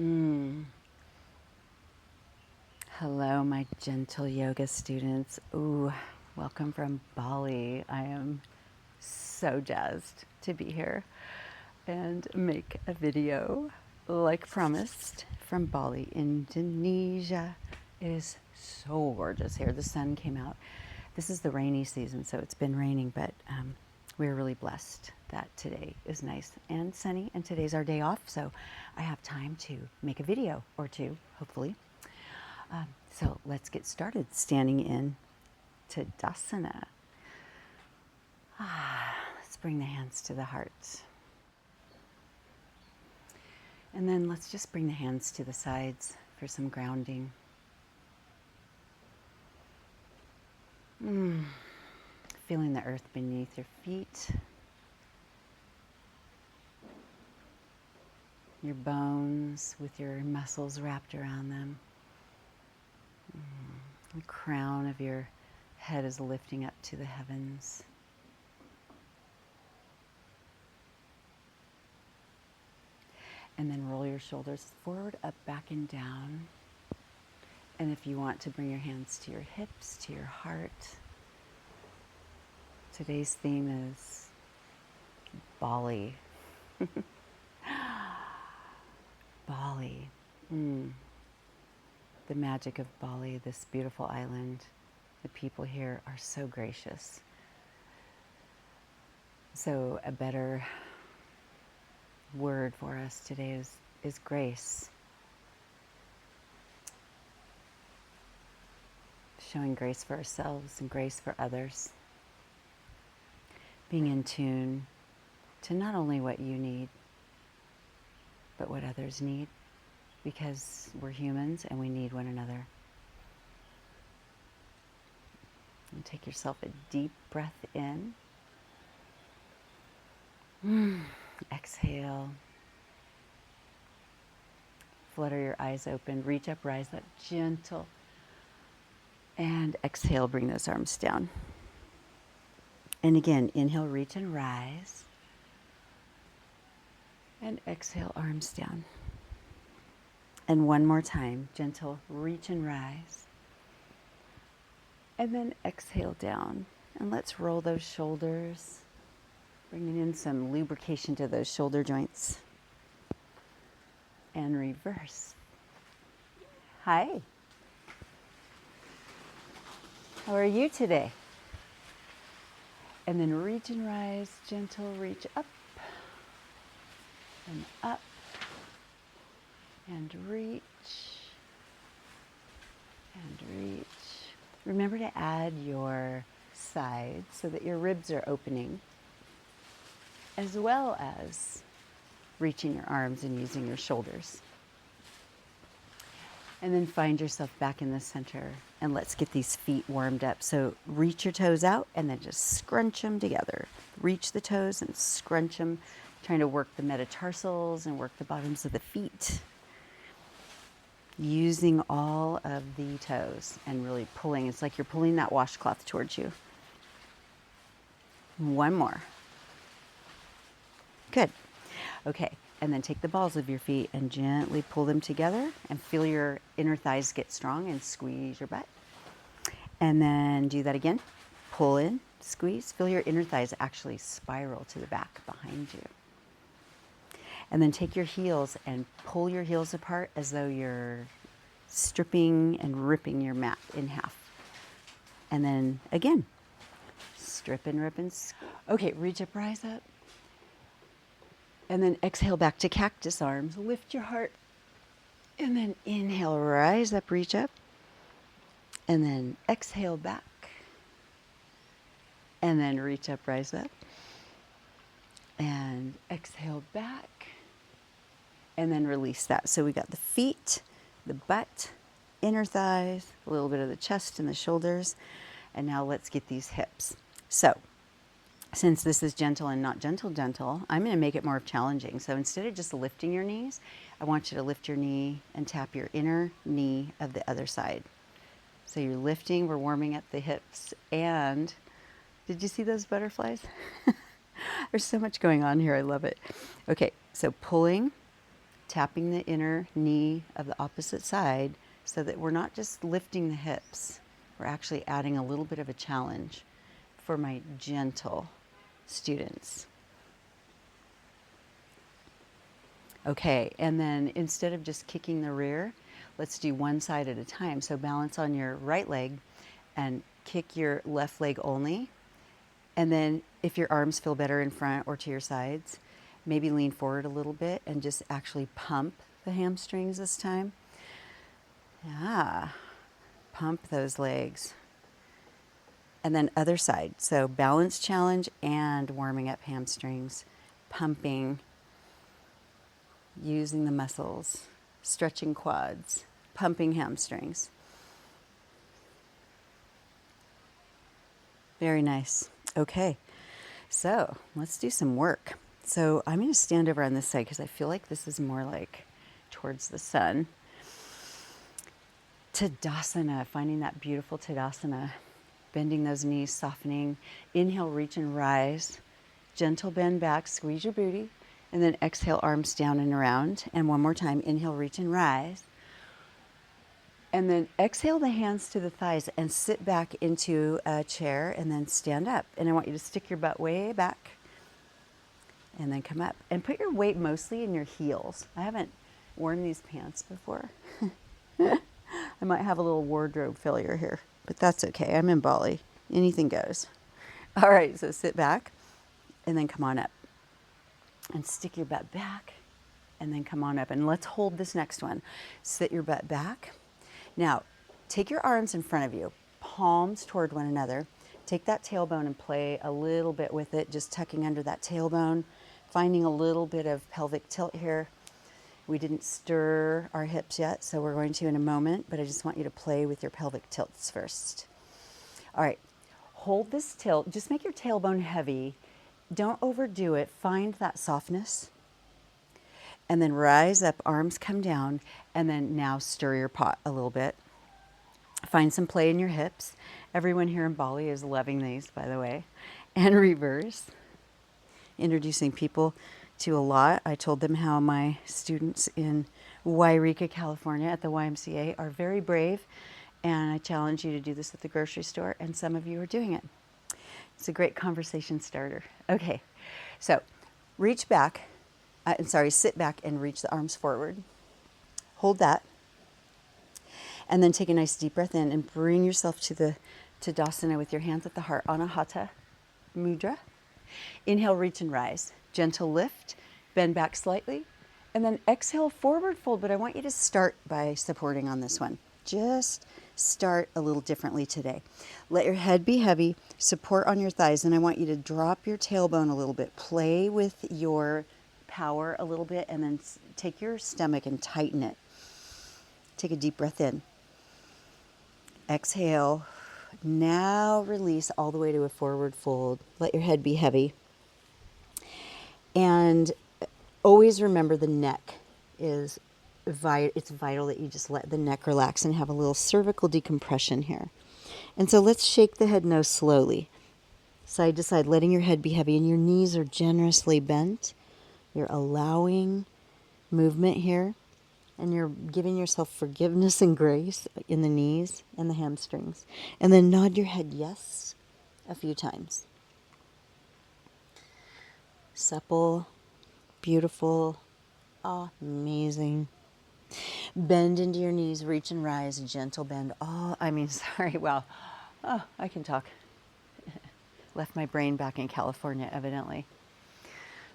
Mm. Hello, my gentle yoga students. Ooh, welcome from Bali. I am so jazzed to be here and make a video like promised from Bali, Indonesia. It is so gorgeous here. The sun came out. This is the rainy season, so it's been raining, but we're really blessed that today is nice and sunny, and today's our day off, so I have time to make a video or two, hopefully. So let's get started. Standing in Tadasana. Let's bring the hands to the heart. And then let's just bring the hands to the sides for some grounding. Feeling the earth beneath your feet. Your bones with your muscles wrapped around them. The crown of your head is lifting up to the heavens. And then roll your shoulders forward, up, back, and down. And if you want to bring your hands to your hips, to your heart. Today's theme is Bali. Bali. The magic of Bali, this beautiful island. The people here are so gracious. So a better word for us today is grace. Showing grace for ourselves and grace for others. Being in tune to not only what you need, but what others need, because we're humans and we need one another. And take yourself a deep breath in. Exhale. Flutter your eyes open. Reach up, rise up, gentle. And exhale, bring those arms down. And again, inhale, reach and rise. And exhale, arms down. And one more time, gentle, reach and rise. And then exhale down. And let's roll those shoulders, bringing in some lubrication to those shoulder joints. And reverse. Hi. How are you today? And then reach and rise, gentle, reach up and up and reach and reach. Remember to add your sides so that your ribs are opening, as well as reaching your arms and using your shoulders. And then find yourself back in the center, and let's get these feet warmed up. So reach your toes out and then just scrunch them together. Reach the toes and scrunch them, trying to work the metatarsals and work the bottoms of the feet. Using all of the toes and really pulling. It's like you're pulling that washcloth towards you. One more. Good. Okay. And then take the balls of your feet and gently pull them together and feel your inner thighs get strong and squeeze your butt. And then do that again. Pull in, squeeze. Feel your inner thighs actually spiral to the back behind you. And then take your heels and pull your heels apart as though you're stripping and ripping your mat in half. And then again, strip and rip and okay, reach up, rise up. And then exhale back to cactus arms. Lift your heart. And then inhale, rise up, reach up. And then exhale back. And then reach up, rise up. And exhale back. And then release that. So we got the feet, the butt, inner thighs, a little bit of the chest and the shoulders. And now let's get these hips. So since this is gentle and not gentle, I'm going to make it more challenging. So instead of just lifting your knees, I want you to lift your knee and tap your inner knee of the other side. So you're lifting, we're warming up the hips. And did you see those butterflies? There's so much going on here. I love it. Okay, so pulling, tapping the inner knee of the opposite side so that we're not just lifting the hips, we're actually adding a little bit of a challenge for my gentle students. Okay, and then instead of just kicking the rear, let's do one side at a time. So balance on your right leg and kick your left leg only. And then if your arms feel better in front or to your sides, maybe lean forward a little bit and just actually pump the hamstrings this time. Yeah, pump those legs. And then other side. So balance challenge and warming up hamstrings, pumping, using the muscles, stretching quads, pumping hamstrings. Very nice. Okay, so let's do some work. So I'm going to stand over on this side because I feel like this is more like towards the sun. Tadasana, finding that beautiful Tadasana. Bending those knees, softening. Inhale, reach and rise. Gentle bend back, squeeze your booty. And then exhale, arms down and around. And one more time, inhale, reach and rise. And then exhale the hands to the thighs and sit back into a chair and then stand up. And I want you to stick your butt way back and then come up. And put your weight mostly in your heels. I haven't worn these pants before. I might have a little wardrobe failure here, but that's okay. I'm in Bali. Anything goes. All right, so sit back and then come on up. And stick your butt back and then come on up. And let's hold this next one. Sit your butt back. Now, take your arms in front of you, palms toward one another. Take that tailbone and play a little bit with it, just tucking under that tailbone, finding a little bit of pelvic tilt here. We didn't stir our hips yet, so we're going to in a moment, but I just want you to play with your pelvic tilts first. All right, hold this tilt. Just make your tailbone heavy. Don't overdo it. Find that softness. And then rise up, arms come down, and then now stir your pot a little bit. Find some play in your hips. Everyone here in Bali is loving these, by the way. And reverse. Introducing people to a lot. I told them how my students in Wairika, California at the YMCA are very brave, and I challenge you to do this at the grocery store, and some of you are doing it. It's a great conversation starter. Okay, so reach back, sit back and reach the arms forward. Hold that. And then take a nice deep breath in and bring yourself to the Tadasana with your hands at the heart, Anahata Mudra. Inhale, reach and rise. Gentle lift, bend back slightly, and then exhale, forward fold. But I want you to start by supporting on this one. Just start a little differently today. Let your head be heavy, support on your thighs, and I want you to drop your tailbone a little bit. Play with your power a little bit, and then take your stomach and tighten it. Take a deep breath in. Exhale. Now release all the way to a forward fold. Let your head be heavy. And always remember the neck is it's vital that you just let the neck relax and have a little cervical decompression here. And so let's shake the head no slowly. Side to side, letting your head be heavy, and your knees are generously bent. You're allowing movement here, and you're giving yourself forgiveness and grace in the knees and the hamstrings. And then nod your head yes a few times. Supple, beautiful, amazing. Bend into your knees, reach and rise, gentle bend. I can talk. Left my brain back in California, evidently.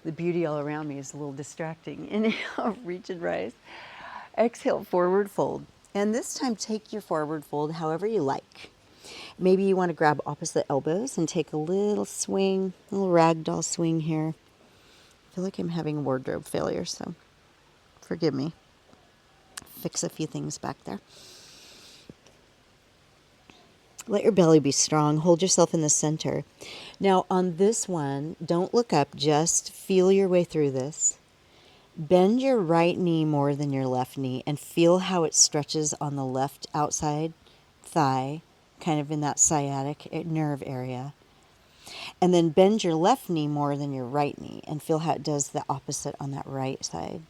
The beauty all around me is a little distracting. Inhale, reach and rise. Exhale, forward fold. And this time, take your forward fold however you like. Maybe you want to grab opposite elbows and take a little swing, a little ragdoll swing here. I feel like I'm having wardrobe failure, so forgive me. Fix a few things back there. Let your belly be strong. Hold yourself in the center. Now on this one, don't look up. Just feel your way through this. Bend your right knee more than your left knee and feel how it stretches on the left outside thigh, kind of in that sciatic nerve area. And then bend your left knee more than your right knee and feel how it does the opposite on that right side.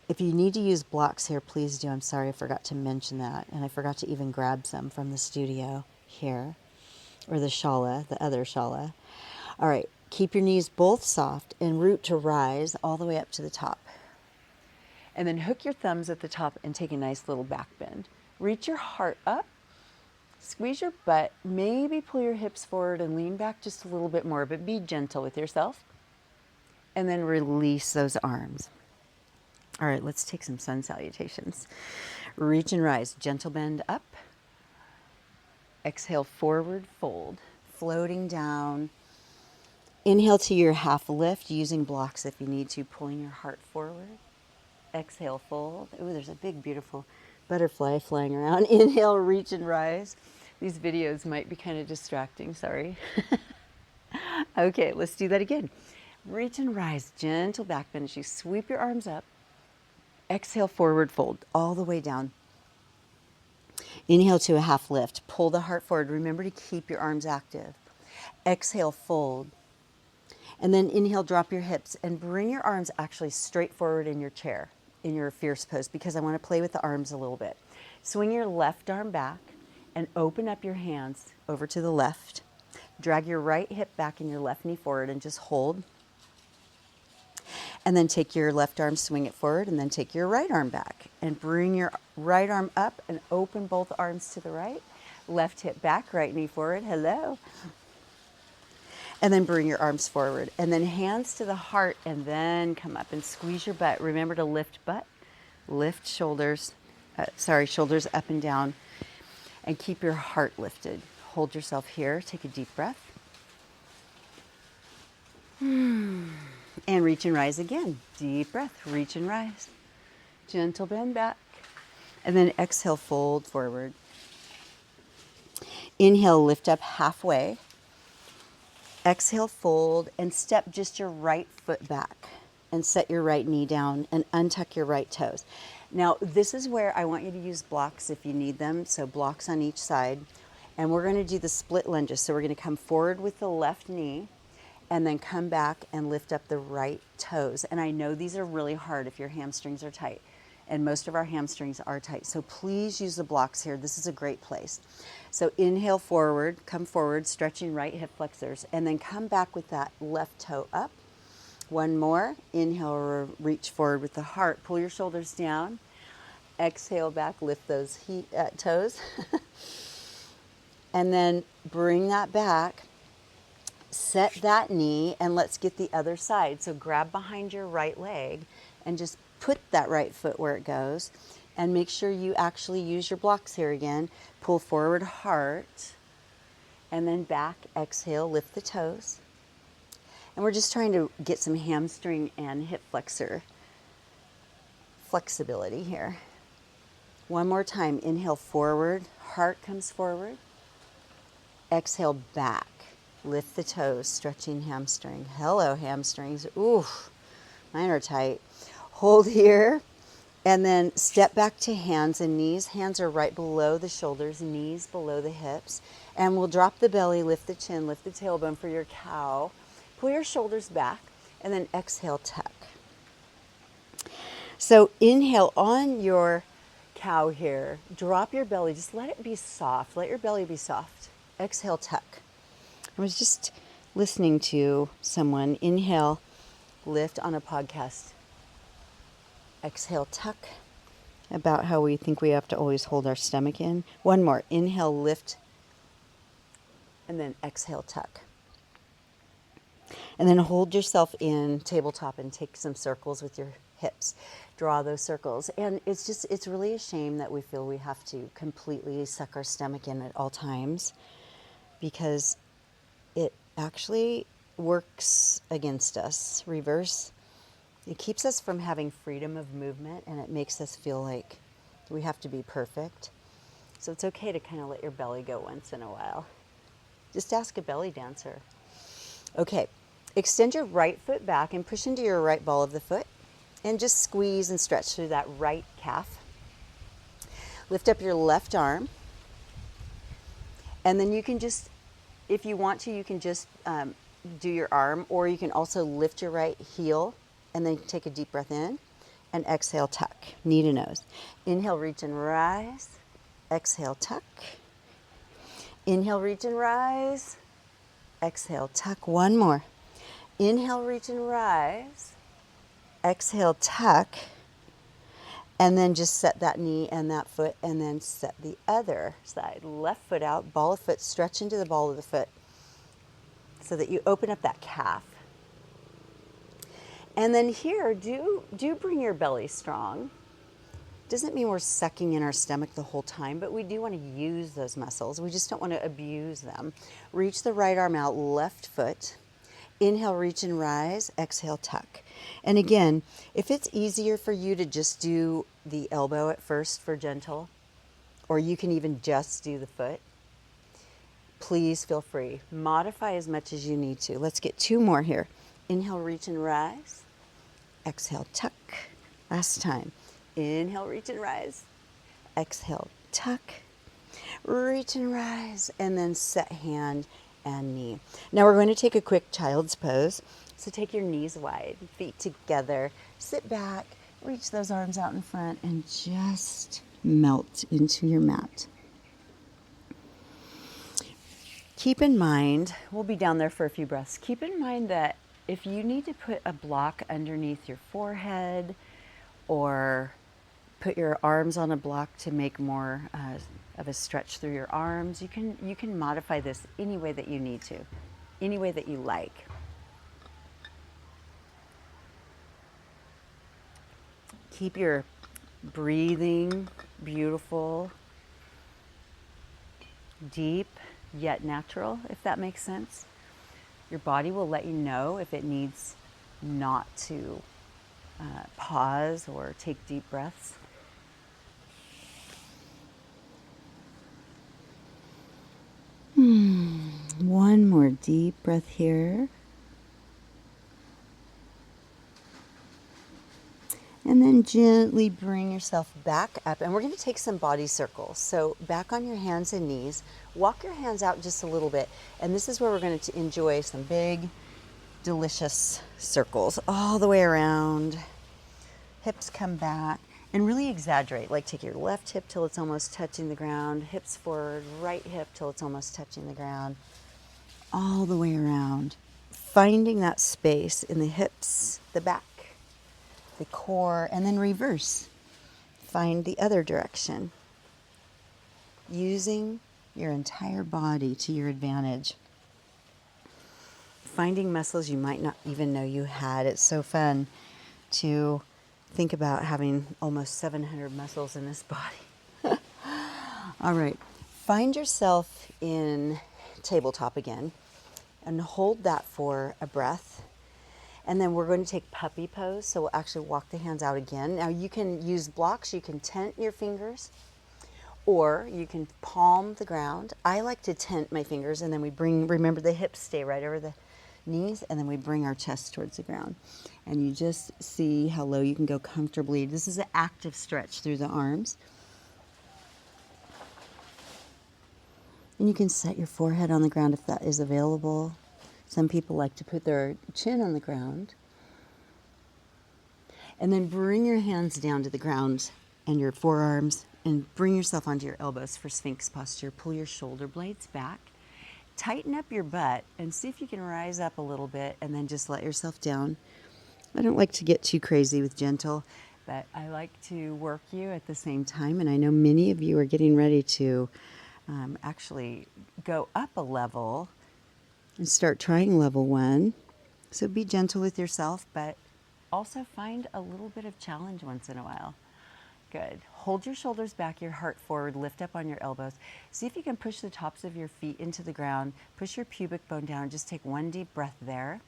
If you need to use blocks here, please do. I'm sorry I forgot to mention that. And I forgot to even grab some from the studio here, or the shala, the other shala. All right, keep your knees both soft and root to rise all the way up to the top. And then hook your thumbs at the top and take a nice little back bend. Reach your heart up, squeeze your butt, maybe pull your hips forward and lean back just a little bit more, but be gentle with yourself. And then release those arms. All right, let's take some sun salutations. Reach and rise, gentle bend up. Exhale, forward fold, floating down. Inhale to your half lift, using blocks if you need to, pulling your heart forward. Exhale, fold. Ooh, there's a big, beautiful butterfly flying around. Inhale, reach and rise. These videos might be kind of distracting, sorry. Okay, let's do that again. Reach and rise, gentle back bend as you sweep your arms up. Exhale, forward fold, all the way down. Inhale to a half lift. Pull the heart forward. Remember to keep your arms active. Exhale, fold. And then inhale, drop your hips and bring your arms actually straight forward in your chair, in your fierce pose, because I want to play with the arms a little bit. Swing your left arm back and open up your hands over to the left. Drag your right hip back and your left knee forward and just hold. And then take your left arm, swing it forward, and then take your right arm back and bring your right arm up and open both arms to the right. Left hip back, right knee forward. Hello. And then bring your arms forward. And then hands to the heart and then come up and squeeze your butt. Remember to lift butt, lift shoulders, shoulders up and down. And keep your heart lifted. Hold yourself here. Take a deep breath. And reach and rise again. Deep breath, reach and rise. Gentle bend back. And then exhale, fold forward. Inhale, lift up halfway. Exhale, fold, and step just your right foot back. And set your right knee down and untuck your right toes. Now, this is where I want you to use blocks if you need them. So blocks on each side. And we're going to do the split lunges. So we're going to come forward with the left knee. And then come back and lift up the right toes. And I know these are really hard if your hamstrings are tight. And most of our hamstrings are tight. So please use the blocks here. This is a great place. So inhale forward, come forward, stretching right hip flexors. And then come back with that left toe up. One more. Inhale, reach forward with the heart. Pull your shoulders down. Exhale back, lift those toes. And then bring that back. Set that knee and let's get the other side. So grab behind your right leg and just put that right foot where it goes. And make sure you actually use your blocks here again. Pull forward, heart. And then back, exhale, lift the toes. And we're just trying to get some hamstring and hip flexor flexibility here. One more time. Inhale forward, heart comes forward. Exhale back. Lift the toes, stretching hamstring. Hello, hamstrings. Ooh, mine are tight. Hold here, and then step back to hands and knees. Hands are right below the shoulders, knees below the hips. And we'll drop the belly, lift the chin, lift the tailbone for your cow. Pull your shoulders back, and then exhale, tuck. So inhale on your cow here. Drop your belly. Just let it be soft. Let your belly be soft. Exhale, tuck. I was just listening to someone. Inhale, lift on a podcast. Exhale, tuck. About how we think we have to always hold our stomach in. One more. Inhale, lift. And then exhale, tuck. And then hold yourself in tabletop and take some circles with your hips. Draw those circles. And it's really a shame that we feel we have to completely suck our stomach in at all times, because it actually works against us, reverse. It keeps us from having freedom of movement, and it makes us feel like we have to be perfect. So it's okay to kind of let your belly go once in a while. Just ask a belly dancer. Okay, extend your right foot back and push into your right ball of the foot, and just squeeze and stretch through that right calf. Lift up your left arm, and then you can just, if you want to, you can just do your arm, or you can also lift your right heel and then take a deep breath in. and exhale, tuck, knee to nose. Inhale, reach and rise. Exhale, tuck. Inhale, reach and rise. Exhale, tuck. One more. Inhale, reach and rise. Exhale, tuck. And then just set that knee and that foot, and then set the other side. Left foot out, ball of foot, stretch into the ball of the foot so that you open up that calf. And then here, do bring your belly strong. Doesn't mean we're sucking in our stomach the whole time, but we do want to use those muscles. We just don't want to abuse them. Reach the right arm out, left foot. Inhale, reach and rise. Exhale, tuck. And again, if it's easier for you to just do the elbow at first for gentle, or you can even just do the foot, please feel free. Modify as much as you need to. Let's get two more here. Inhale, reach and rise. Exhale, tuck. Last time. Inhale, reach and rise. Exhale, tuck. Reach and rise. And then set hand and knee. Now we're going to take a quick child's pose. So take your knees wide, feet together, sit back, reach those arms out in front, and just melt into your mat. Keep in mind, we'll be down there for a few breaths. Keep in mind that if you need to put a block underneath your forehead or put your arms on a block to make more of a stretch through your arms, you can modify this any way that you need to, any way that you like. Keep your breathing beautiful, deep, yet natural, if that makes sense. Your body will let you know if it needs not to pause or take deep breaths. One more deep breath here. And then gently bring yourself back up. And we're going to take some body circles. So back on your hands and knees. Walk your hands out just a little bit. And this is where we're going to enjoy some big, delicious circles all the way around. Hips come back. And really exaggerate. Like take your left hip till it's almost touching the ground. Hips forward. Right hip till it's almost touching the ground. All the way around. Finding that space in the hips, the back, the core, and then reverse. Find the other direction. Using your entire body to your advantage. Finding muscles you might not even know you had. It's so fun to think about having almost 700 muscles in this body. All right. Find yourself in tabletop again and hold that for a breath. And then we're going to take puppy pose. So we'll actually walk the hands out again. Now you can use blocks. You can tent your fingers or you can palm the ground. I like to tent my fingers and then we remember the hips stay right over the knees and then we bring our chest towards the ground. And you just see how low you can go comfortably. This is an active stretch through the arms. And you can set your forehead on the ground if that is available. Some people like to put their chin on the ground. And then bring your hands down to the ground and your forearms and bring yourself onto your elbows for Sphinx posture. Pull your shoulder blades back. Tighten up your butt and see if you can rise up a little bit and then just let yourself down. I don't like to get too crazy with gentle, but I like to work you at the same time. And I know many of you are getting ready to actually go up a level and start trying level 1. So be gentle with yourself, but also find a little bit of challenge once in a while. Good. Hold your shoulders back, your heart forward, lift up on your elbows. See if you can push the tops of your feet into the ground. Push your pubic bone down. Just take one deep breath there.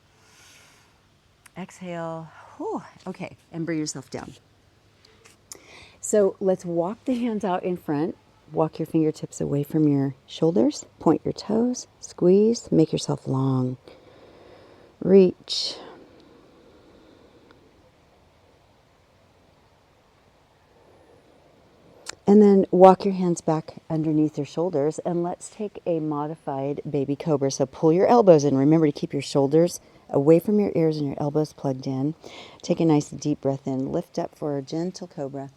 Exhale. Whew. Okay, and bring yourself down. So let's walk the hands out in front. Walk your fingertips away from your shoulders. Point your toes. Squeeze. Make yourself long. Reach. And then walk your hands back underneath your shoulders. And let's take a modified baby cobra. So pull your elbows in. Remember to keep your shoulders away from your ears and your elbows plugged in. Take a nice deep breath in. Lift up for a gentle cobra.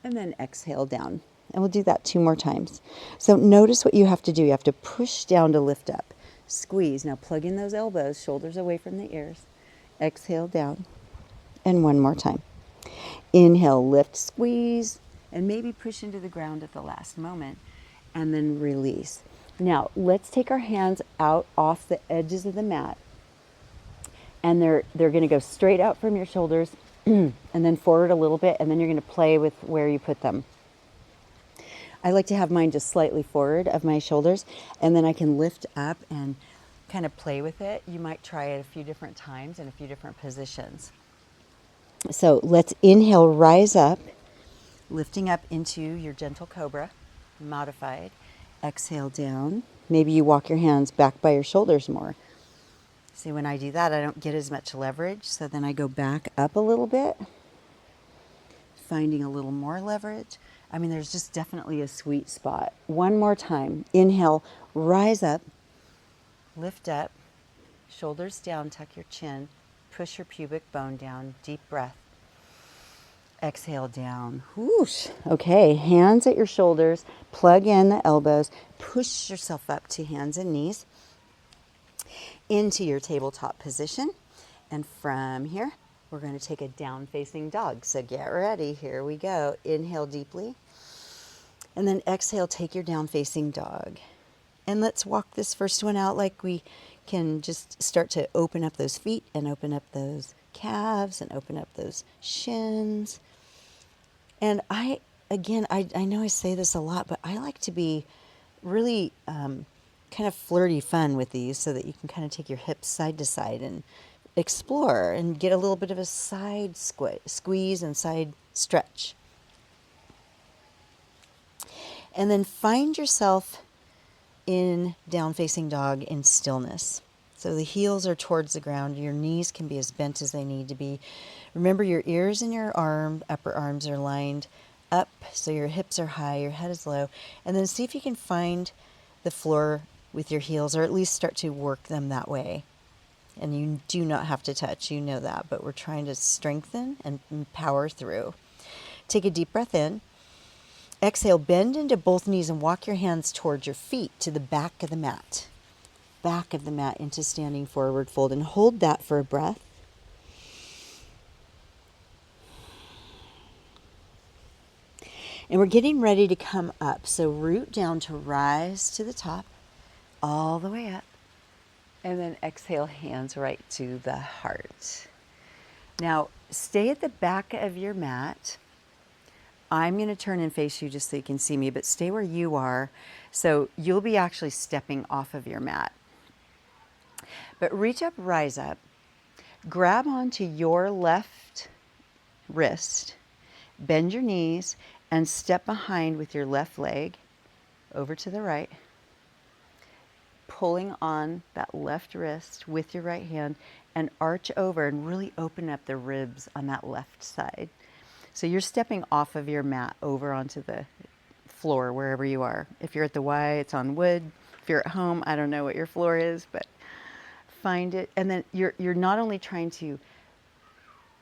And then exhale down. And we'll do that 2 more times. So notice what you have to do. You have to push down to lift up. Squeeze. Now plug in those elbows, shoulders away from the ears. Exhale down. And 1 more time. Inhale, lift, squeeze, and maybe push into the ground at the last moment. And then release. Now, let's take our hands out off the edges of the mat. And they're going to go straight out from your shoulders and then forward a little bit, and then you're going to play with where you put them. I like to have mine just slightly forward of my shoulders, and then I can lift up and kind of play with it. You might try it a few different times in a few different positions. So let's inhale, rise up, lifting up into your gentle cobra, modified. Exhale down. Maybe you walk your hands back by your shoulders more. See, when I do that, I don't get as much leverage, so then I go back up a little bit, finding a little more leverage. I mean, there's just definitely a sweet spot. 1 more time. Inhale, rise up, lift up, shoulders down, tuck your chin, push your pubic bone down, deep breath. Exhale down. Whoosh. Okay, hands at your shoulders, plug in the elbows, push yourself up to hands and knees into your tabletop position. And from here, we're going to take a down-facing dog. So get ready. Here we go. Inhale deeply. And then exhale, take your down-facing dog. And let's walk this first one out like we can just start to open up those feet and open up those calves and open up those shins. And I know I say this a lot, but I like to be really kind of flirty fun with these so that you can kind of take your hips side to side and explore and get a little bit of a side squeeze and side stretch. And then find yourself in down facing dog in stillness. So the heels are towards the ground. Your knees can be as bent as they need to be. Remember, your ears and your upper arms are lined up, so your hips are high, your head is low. And then see if you can find the floor with your heels, or at least start to work them that way. And you do not have to touch, you know that, but we're trying to strengthen and power through. Take a deep breath in. Exhale, bend into both knees and walk your hands towards your feet to the back of the mat. Back of the mat into standing forward fold, and hold that for a breath. And we're getting ready to come up. So root down to rise to the top, all the way up. And then exhale, hands right to the heart. Now, stay at the back of your mat. I'm going to turn and face you just so you can see me, but stay where you are. So you'll be actually stepping off of your mat. But reach up, rise up, grab onto your left wrist, bend your knees, and step behind with your left leg over to the right, pulling on that left wrist with your right hand, and arch over and really open up the ribs on that left side. So you're stepping off of your mat over onto the floor wherever you are. If you're at the Y, it's on wood. If you're at home, I don't know what your floor is, but find it. And then you're not only trying to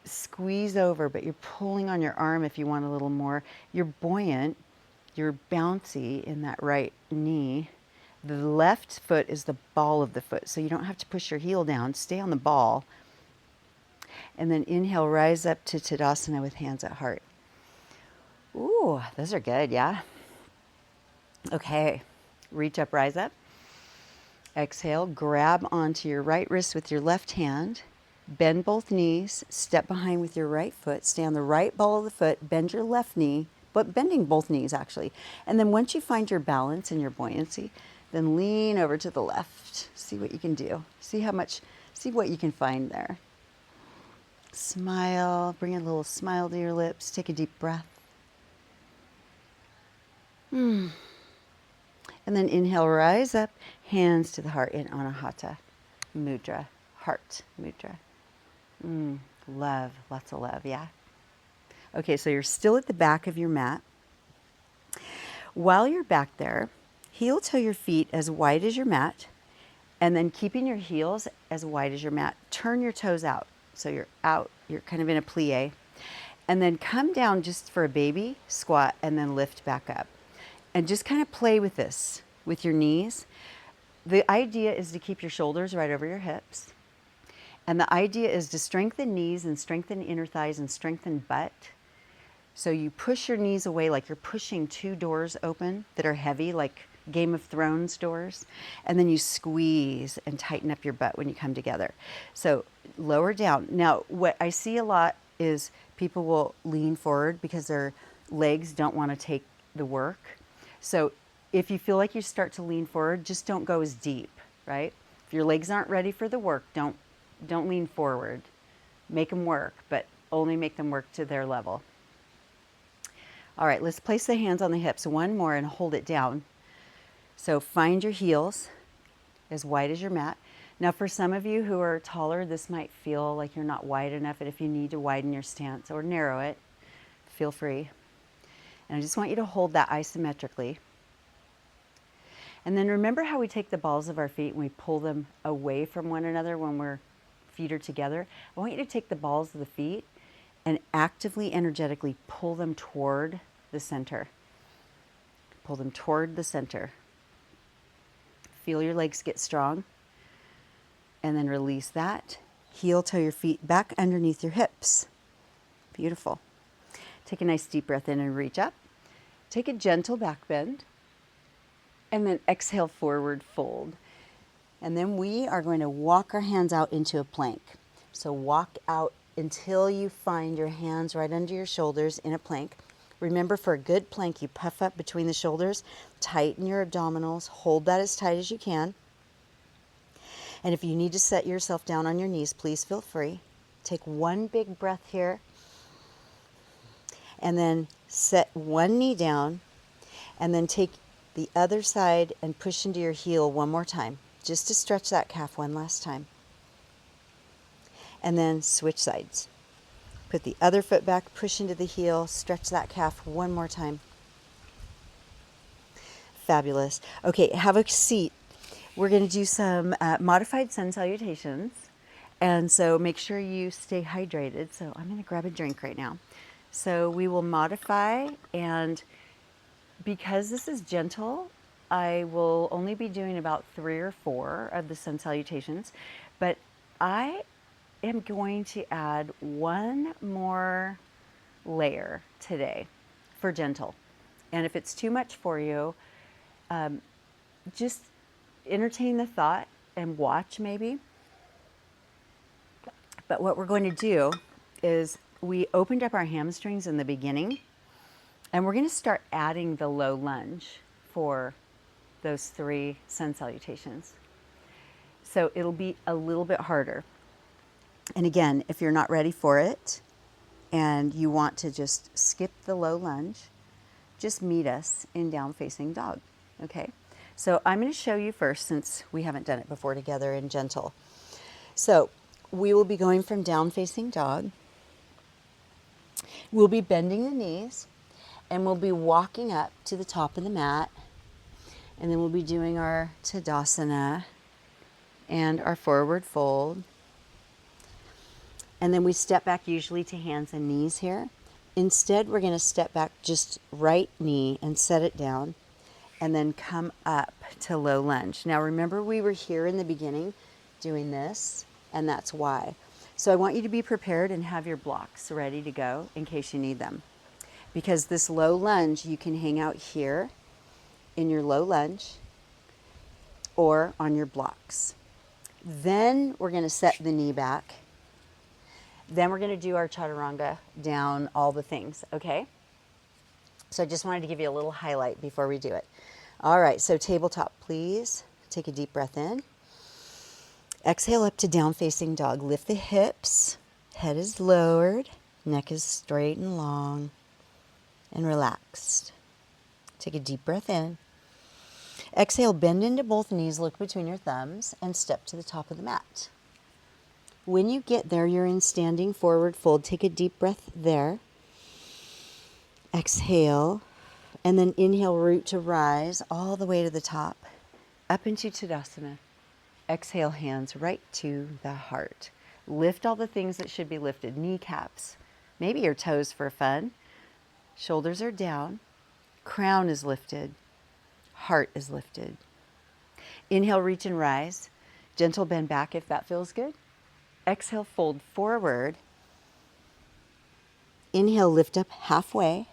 squeeze over, but you're pulling on your arm if you want a little more. You're buoyant, you're bouncy in that right knee. The left foot is the ball of the foot, so you don't have to push your heel down. Stay on the ball. And then inhale, rise up to Tadasana with hands at heart. Ooh, those are good, yeah? Okay, reach up, rise up. Exhale, grab onto your right wrist with your left hand. Bend both knees, step behind with your right foot. Stay on the right ball of the foot, bend your left knee, but bending both knees actually. And then once you find your balance and your buoyancy, then lean over to the left. See what you can do. See what you can find there. Smile, bring a little smile to your lips. Take a deep breath. And then inhale, rise up, hands to the heart in Anahata Mudra, heart mudra. Love, lots of love, yeah? Okay, so you're still at the back of your mat. While you're back there, heel toe your feet as wide as your mat, And then keeping your heels as wide as your mat. Turn your toes out. So you're out, you're kind of in a plie. And then come down just for a baby squat and then lift back up. And just kind of play with this with your knees. The idea is to keep your shoulders right over your hips. And the idea is to strengthen knees and strengthen inner thighs and strengthen butt. So you push your knees away like you're pushing two doors open that are heavy, like Game of Thrones doors. And then you squeeze and tighten up your butt when you come together. So lower down. Now, what I see a lot is people will lean forward because their legs don't want to take the work. So if you feel like you start to lean forward, just don't go as deep, right? If your legs aren't ready for the work, don't lean forward. Make them work, but only make them work to their level. All right, let's place the hands on the hips. One more and hold it down. So find your heels as wide as your mat. Now for some of you who are taller, this might feel like you're not wide enough, and if you need to widen your stance or narrow it, feel free. And I just want you to hold that isometrically. And then remember how we take the balls of our feet and we pull them away from one another when our feet are together? I want you to take the balls of the feet and actively, energetically pull them toward the center. Pull them toward the center. Feel your legs get strong. And then release that. Heel toe your feet back underneath your hips. Beautiful. Take a nice deep breath in and reach up. Take a gentle back bend. And then exhale, forward fold. And then we are going to walk our hands out into a plank. So walk out until you find your hands right under your shoulders in a plank. Remember, for a good plank, you puff up between the shoulders, tighten your abdominals, hold that as tight as you can. And if you need to set yourself down on your knees, please feel free. Take one big breath here. And then set one knee down. And then take the other side and push into your heel one more time, just to stretch that calf one last time. And then switch sides. Put the other foot back, push into the heel, stretch that calf one more time. Fabulous. Okay, have a seat. We're going to do some modified sun salutations. And so make sure you stay hydrated. So I'm going to grab a drink right now. So we will modify, and because this is gentle, I will only be doing about 3 or 4 of the sun salutations, but I am going to add one more layer today for gentle. And if it's too much for you, just entertain the thought and watch maybe. But what we're going to do is we opened up our hamstrings in the beginning, and we're going to start adding the low lunge for those 3 sun salutations. So it'll be a little bit harder. And again, if you're not ready for it and you want to just skip the low lunge, just meet us in down facing dog. Okay? So I'm going to show you first, since we haven't done it before together in gentle. So we will be going from down facing dog. We'll be bending the knees, and we'll be walking up to the top of the mat, and then we'll be doing our Tadasana and our forward fold. And then we step back usually to hands and knees here. Instead, we're going to step back just right knee and set it down, and then come up to low lunge. Now remember, we were here in the beginning doing this, and that's why. So I want you to be prepared and have your blocks ready to go in case you need them. Because this low lunge, you can hang out here in your low lunge or on your blocks. Then we're going to set the knee back. Then we're going to do our chaturanga down all the things, okay? So I just wanted to give you a little highlight before we do it. All right, so tabletop, please. Take a deep breath in. Exhale up to down facing dog. Lift the hips. Head is lowered. Neck is straight and long and relaxed. Take a deep breath in. Exhale, bend into both knees, look between your thumbs, and step to the top of the mat. When you get there, you're in standing forward fold. Take a deep breath there. Exhale, and then inhale, root to rise all the way to the top, up into Tadasana. Exhale, hands right to the heart. Lift all the things that should be lifted. Kneecaps, maybe your toes for fun. Shoulders are down. Crown is lifted. Heart is lifted. Inhale, reach and rise. Gentle bend back if that feels good. Exhale, fold forward. Inhale, lift up halfway.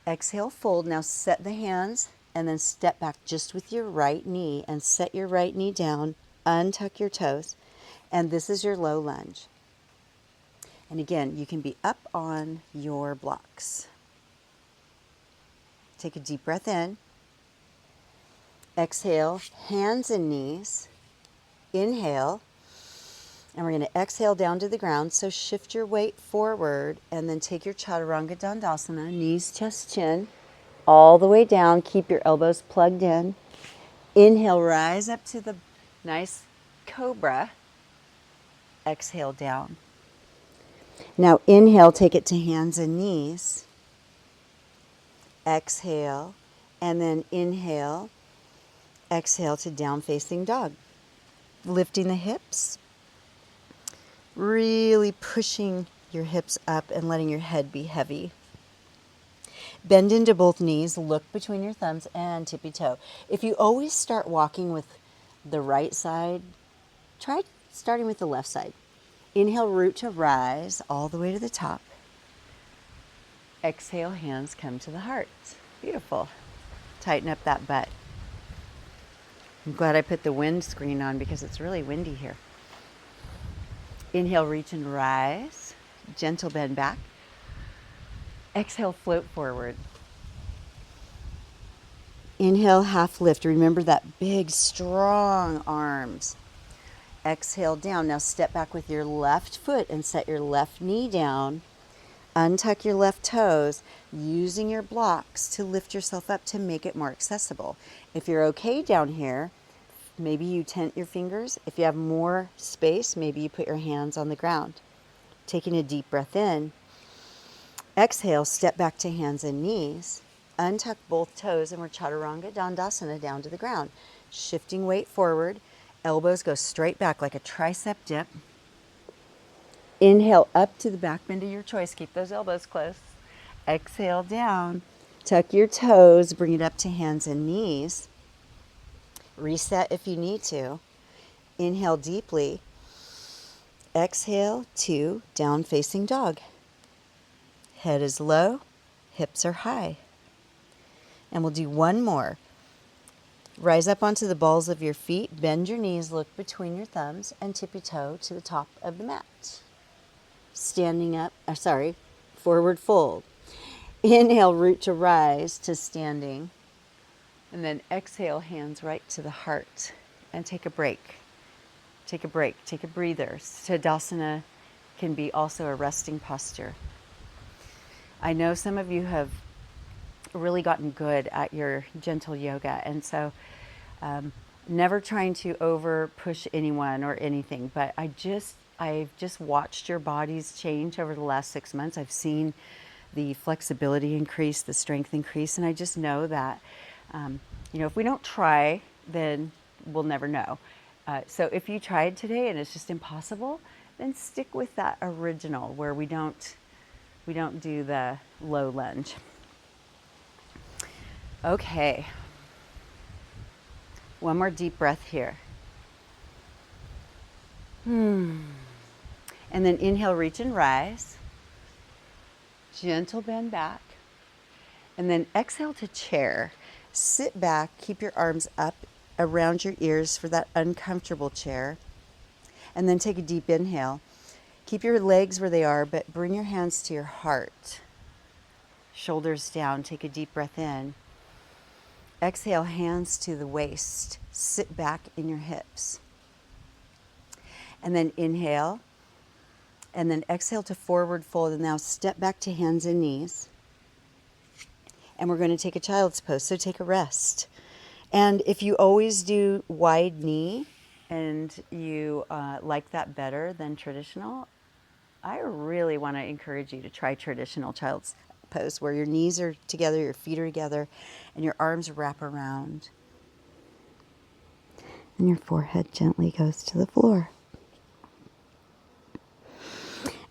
Exhale, fold. Now set the hands and then step back just with your right knee and set your right knee down. Untuck your toes. And this is your low lunge. And again, you can be up on your blocks. Take a deep breath in. Exhale, hands and knees. Inhale. And we're going to exhale down to the ground. So shift your weight forward and then take your Chaturanga Dandasana, knees, chest, chin, all the way down. Keep your elbows plugged in. Inhale, rise up to the nice cobra. Exhale down. Now inhale, take it to hands and knees. Exhale, and then inhale. Exhale to down facing dog. Lifting the hips. Really pushing your hips up and letting your head be heavy. Bend into both knees, look between your thumbs and tippy toe. If you always start walking with the right side, try starting with the left side. Inhale, root to rise all the way to the top. Exhale, hands come to the heart. Beautiful. Tighten up that butt. I'm glad I put the wind screen on because it's really windy here. Inhale, reach and rise. Gentle bend back. Exhale, float forward. Inhale, half lift. Remember that big, strong arms. Exhale down. Now step back with your left foot and set your left knee down. Untuck your left toes, using your blocks to lift yourself up to make it more accessible. If you're okay down here, maybe you tent your fingers. If you have more space, maybe you put your hands on the ground. Taking a deep breath in. Exhale, step back to hands and knees. Untuck both toes and we're Chaturanga Dandasana down to the ground. Shifting weight forward. Elbows go straight back like a tricep dip. Inhale up to the back bend of your choice. Keep those elbows close. Exhale down. Tuck your toes. Bring it up to hands and knees. Reset if you need to. Inhale deeply. Exhale to down facing dog. Head is low, hips are high. And we'll do one more. Rise up onto the balls of your feet, bend your knees, look between your thumbs, and tippy toe to the top of the mat. Standing up, forward fold. Inhale, root to rise to standing. And then exhale, hands right to the heart. And take a break. Take a break, take a breather. Tadasana can be also a resting posture. I know some of you have really gotten good at your gentle yoga, and so never trying to over push anyone or anything, but I've just watched your bodies change over the last 6 months. I've seen the flexibility increase, the strength increase, and I just know that if we don't try, then we'll never know. So if you tried today and it's just impossible, then stick with that original where we don't do the low lunge. Okay. One more deep breath here. And then inhale, reach and rise. Gentle bend back. And then exhale to chair. Sit back, keep your arms up around your ears for that uncomfortable chair. And then take a deep inhale. Keep your legs where they are, but bring your hands to your heart. Shoulders down, take a deep breath in. Exhale, hands to the waist. Sit back in your hips. And then inhale. And then exhale to forward fold. And now step back to hands and knees. And we're going to take a child's pose, so take a rest. And if you always do wide knee and you like that better than traditional, I really want to encourage you to try traditional child's pose where your knees are together, your feet are together, and your arms wrap around. And your forehead gently goes to the floor.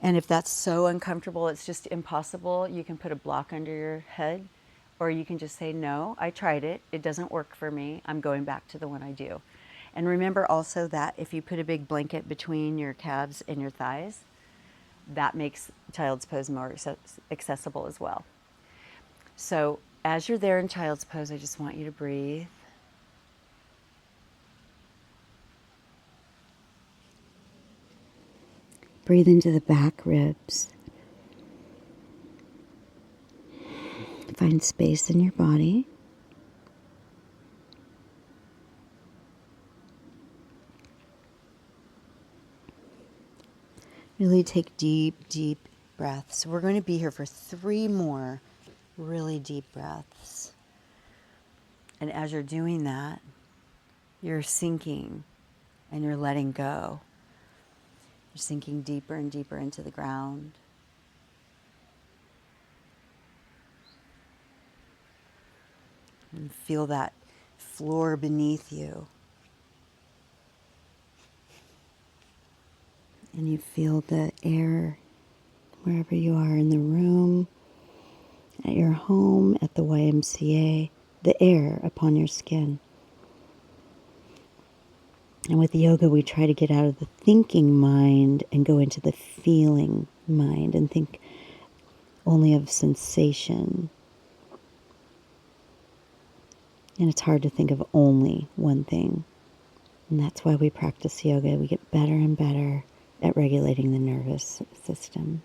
And if that's so uncomfortable, it's just impossible, you can put a block under your head, or you can just say, no, I tried it. It doesn't work for me. I'm going back to the one I do. And remember also that if you put a big blanket between your calves and your thighs, that makes child's pose more accessible as well. So as you're there in child's pose, I just want you to breathe. Breathe into the back ribs. Find space in your body. Really take deep, deep breaths. We're going to be here for 3 more really deep breaths. And as you're doing that, you're sinking and you're letting go. You're sinking deeper and deeper into the ground. And feel that floor beneath you. And you feel the air wherever you are in the room, at your home, at the YMCA, the air upon your skin. And with yoga, we try to get out of the thinking mind and go into the feeling mind and think only of sensation. And it's hard to think of only one thing. And that's why we practice yoga. We get better and better at regulating the nervous system.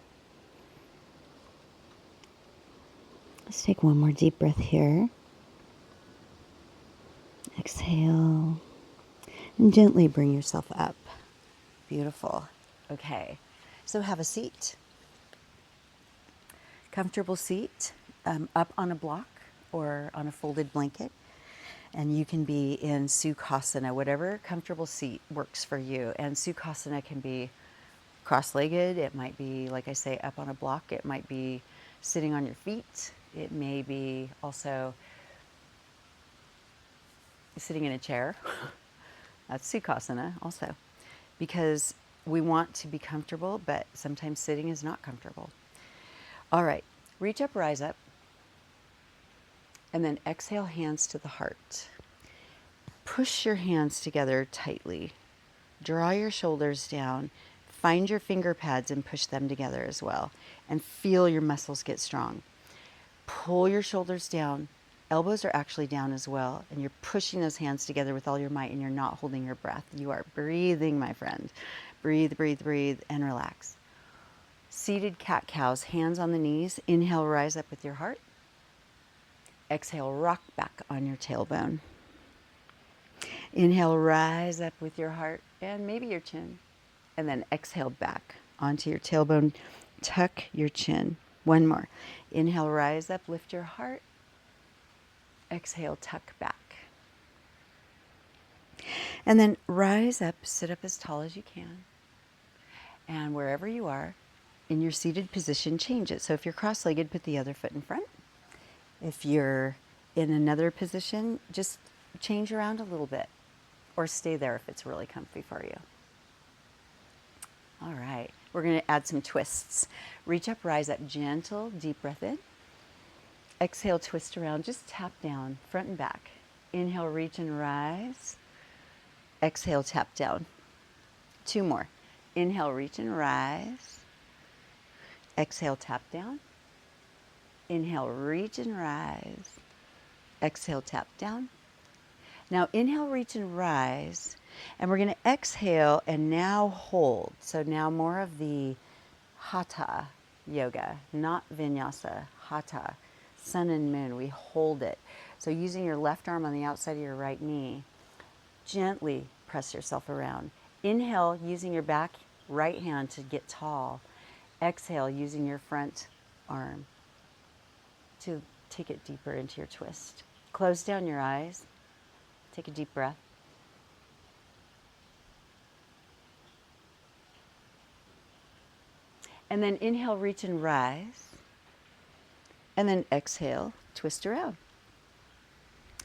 Let's take one more deep breath here. Exhale. And gently bring yourself up. Beautiful. Okay. So have a seat. Comfortable seat, up on a block or on a folded blanket. And you can be in Sukhasana, whatever comfortable seat works for you. And Sukhasana can be cross-legged. It might be, like I say, up on a block. It might be sitting on your feet. It may be also sitting in a chair. That's Sukhasana also. Because we want to be comfortable, but sometimes sitting is not comfortable. All right, reach up, rise up. And then exhale, hands to the heart. Push your hands together tightly. Draw your shoulders down. Find your finger pads and push them together as well. And feel your muscles get strong. Pull your shoulders down. Elbows are actually down as well. And you're pushing those hands together with all your might, and you're not holding your breath. You are breathing, my friend. Breathe, breathe, breathe, and relax. Seated cat-cows, hands on the knees. Inhale, rise up with your heart. Exhale, rock back on your tailbone. Inhale, rise up with your heart and maybe your chin. And then exhale back onto your tailbone. Tuck your chin. One more. Inhale, rise up, lift your heart. Exhale, tuck back. And then rise up, sit up as tall as you can. And wherever you are, in your seated position, change it. So if you're cross-legged, put the other foot in front. If you're in another position, just change around a little bit or stay there if it's really comfy for you. All right, we're going to add some twists. Reach up, rise up, gentle, deep breath in. Exhale, twist around, just tap down, front and back. Inhale, reach and rise. Exhale, tap down. 2 more. Inhale, reach and rise. Exhale, tap down. Inhale, reach and rise. Exhale, tap down. Now inhale, reach and rise. And we're going to exhale and now hold. So now more of the hatha yoga, not vinyasa, hatha, sun and moon. We hold it. So using your left arm on the outside of your right knee, gently press yourself around. Inhale, using your back right hand to get tall. Exhale, using your front arm to take it deeper into your twist. Close down your eyes. Take a deep breath. And then inhale, reach and rise. And then exhale, twist around.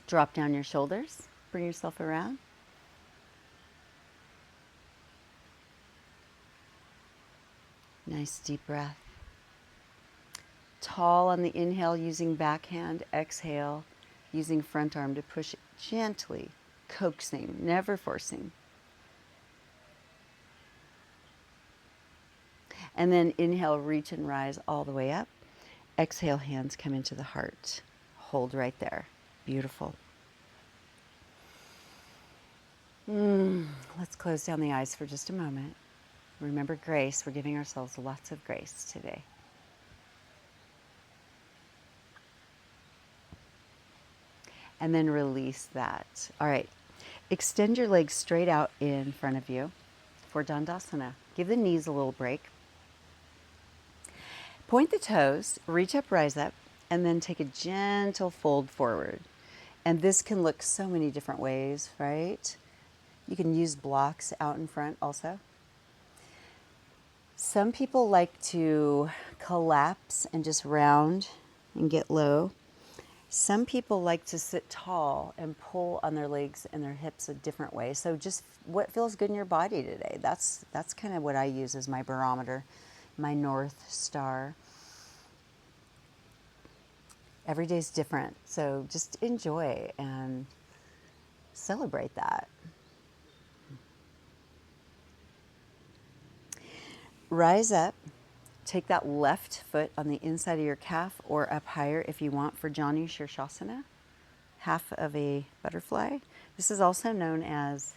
Drop down your shoulders. Bring yourself around. Nice deep breath. Tall on the inhale, using backhand. Exhale, using front arm to push gently, coaxing, never forcing. And then inhale, reach and rise all the way up. Exhale, hands come into the heart. Hold right there. Beautiful. Let's close down the eyes for just a moment. Remember grace. We're giving ourselves lots of grace today. And then release that. All right. Extend your legs straight out in front of you for Dandasana. Give the knees a little break. Point the toes, reach up, rise up, and then take a gentle fold forward. And this can look so many different ways, right? You can use blocks out in front also. Some people like to collapse and just round and get low. Some people like to sit tall and pull on their legs and their hips a different way. So just what feels good in your body today. That's kind of what I use as my barometer, my North Star. Every day's different, so just enjoy and celebrate that. Rise up, take that left foot on the inside of your calf or up higher if you want for Janu Shirshasana, half of a butterfly. This is also known as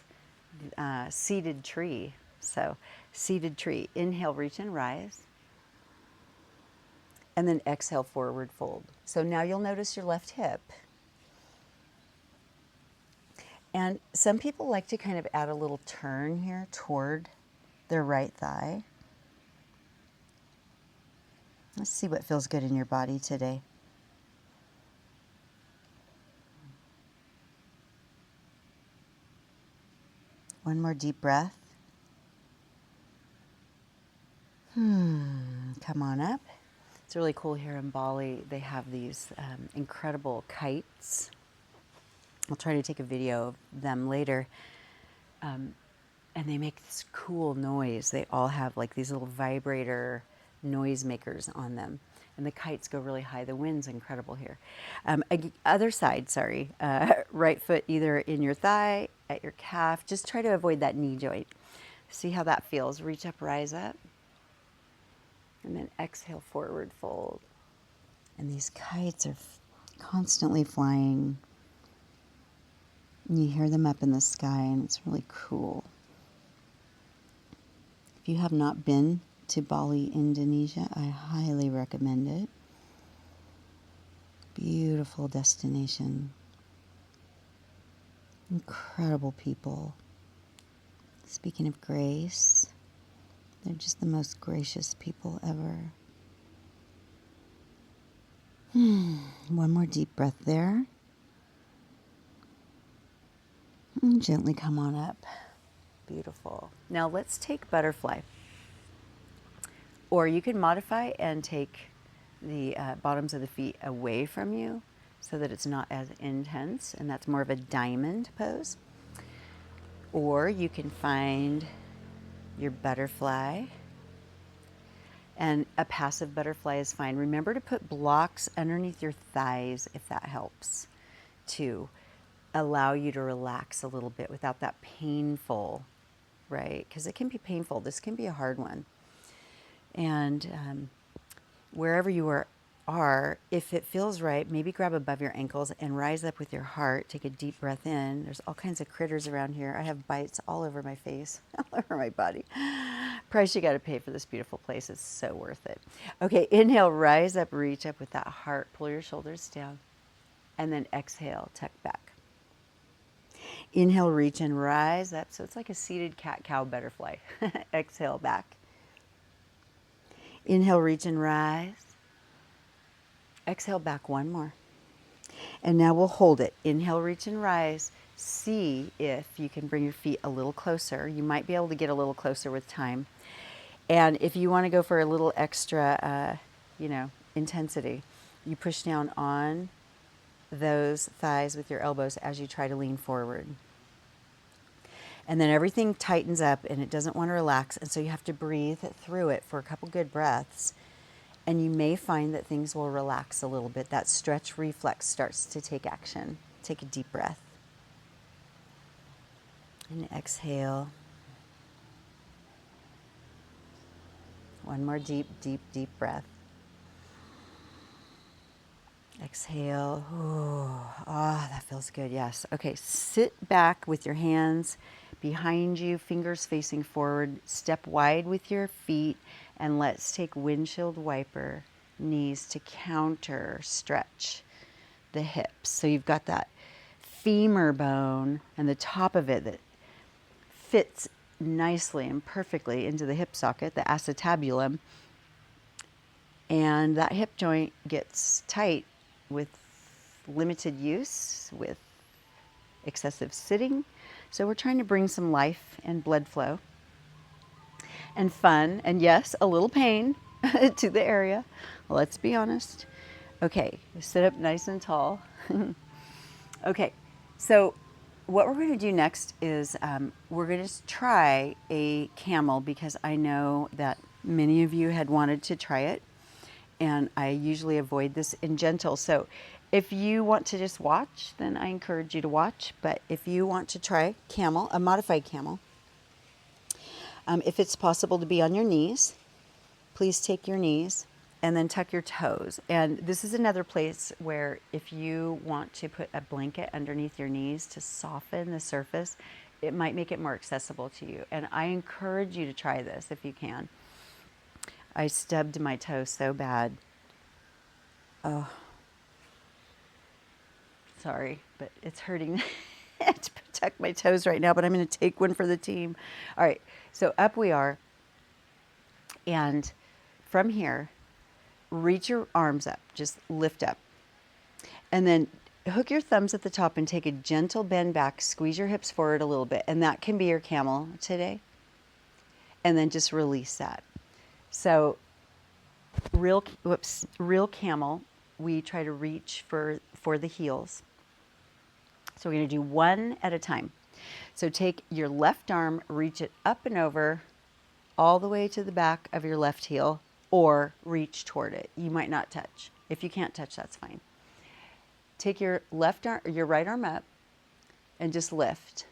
seated tree. So seated tree, inhale, reach and rise. And then exhale, forward fold. So now you'll notice your left hip. And some people like to kind of add a little turn here toward their right thigh. Let's see what feels good in your body today. One more deep breath. Come on up. It's really cool here in Bali. They have these incredible kites. I'll try to take a video of them later. And they make this cool noise. They all have like these little vibrator noise makers on them. And the kites go really high. The wind's incredible here. Other side, sorry. Right foot either in your thigh, at your calf. Just try to avoid that knee joint. See how that feels. Reach up, rise up. And then exhale, forward fold. And these kites are constantly flying. And you hear them up in the sky, and it's really cool. If you have not been to Bali, Indonesia, I highly recommend it. Beautiful destination. Incredible people. Speaking of grace, they're just the most gracious people ever. One more deep breath there. And gently come on up. Beautiful. Now let's take butterfly. Or you can modify and take the bottoms of the feet away from you so that it's not as intense, and that's more of a diamond pose. Or you can find your butterfly, and a passive butterfly is fine. Remember to put blocks underneath your thighs if that helps, to allow you to relax a little bit without that painful, right? Because it can be painful. This can be a hard one. And wherever you are, if it feels right, maybe grab above your ankles and rise up with your heart. Take a deep breath in. There's all kinds of critters around here. I have bites all over my face, all over my body. Price you got to pay for this beautiful place. It's so worth it. Okay, inhale, rise up, reach up with that heart. Pull your shoulders down. And then exhale, tuck back. Inhale, reach and rise up. So it's like a seated cat-cow butterfly. Exhale, back. Inhale, reach and rise. Exhale, back one more. And now we'll hold it. Inhale, reach and rise. See if you can bring your feet a little closer. You might be able to get a little closer with time. And if you want to go for a little extra, intensity, you push down on those thighs with your elbows as you try to lean forward. And then everything tightens up and it doesn't want to relax. And so you have to breathe through it for a couple good breaths. And you may find that things will relax a little bit. That stretch reflex starts to take action. Take a deep breath. And exhale. One more deep, deep, deep breath. Exhale. Oh, that feels good. Yes. Okay. Sit back with your hands behind you, fingers facing forward. Step wide with your feet, and let's take windshield wiper knees to counter stretch the hips. So you've got that femur bone and the top of it that fits nicely and perfectly into the hip socket, the acetabulum. And that hip joint gets tight with limited use, with excessive sitting. So we're trying to bring some life and blood flow and fun, and yes, a little pain to the area. Let's be honest. Okay, sit up nice and tall. Okay, so what we're going to do next is we're going to try a camel, because I know that many of you had wanted to try it, and I usually avoid this in gentle. So if you want to just watch, then I encourage you to watch. But if you want to try camel, a modified camel, if it's possible to be on your knees, please take your knees and then tuck your toes. And this is another place where if you want to put a blanket underneath your knees to soften the surface, it might make it more accessible to you. And I encourage you to try this if you can. I stubbed my toe so bad. Oh, sorry, but it's hurting to protect my toes right now, but I'm going to take one for the team. All right, so up we are. And from here, reach your arms up, just lift up. And then hook your thumbs at the top and take a gentle bend back, squeeze your hips forward a little bit. And that can be your camel today. And then just release that. So real camel, we try to reach for the heels. So we're going to do one at a time. So take your left arm, reach it up and over all the way to the back of your left heel, or reach toward it. You might not touch. If you can't touch, that's fine. Take your left arm, your right arm up, and just lift.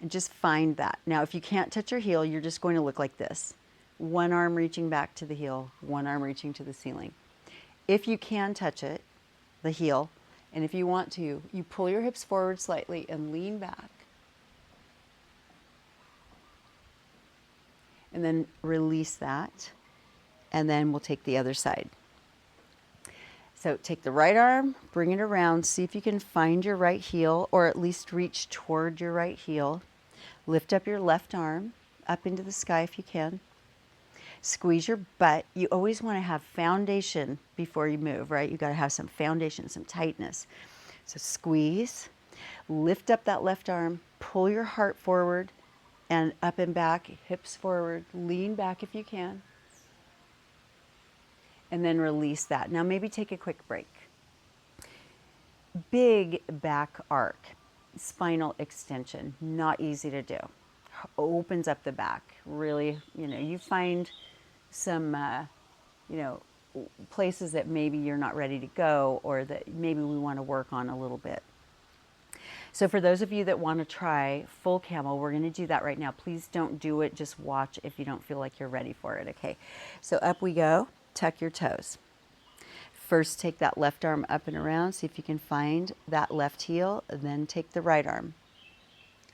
And just find that. Now, if you can't touch your heel, you're just going to look like this. One arm reaching back to the heel, one arm reaching to the ceiling. If you can touch it, the heel, and if you want to, you pull your hips forward slightly and lean back. And then release that. And then we'll take the other side. So take the right arm, bring it around, see if you can find your right heel, or at least reach toward your right heel. Lift up your left arm up into the sky if you can. Squeeze your butt. You always want to have foundation before you move, right? You got to have some foundation, some tightness. So squeeze, lift up that left arm, pull your heart forward and up and back, hips forward, lean back if you can. And then release that. Now maybe take a quick break. Big back arc, spinal extension, not easy to do. Opens up the back. Really, you find some, places that maybe you're not ready to go, or that maybe we want to work on a little bit. So for those of you that want to try full camel, we're going to do that right now. Please don't do it. Just watch if you don't feel like you're ready for it. Okay. So up we go. Tuck your toes. First, take that left arm up and around. See if you can find that left heel. And then take the right arm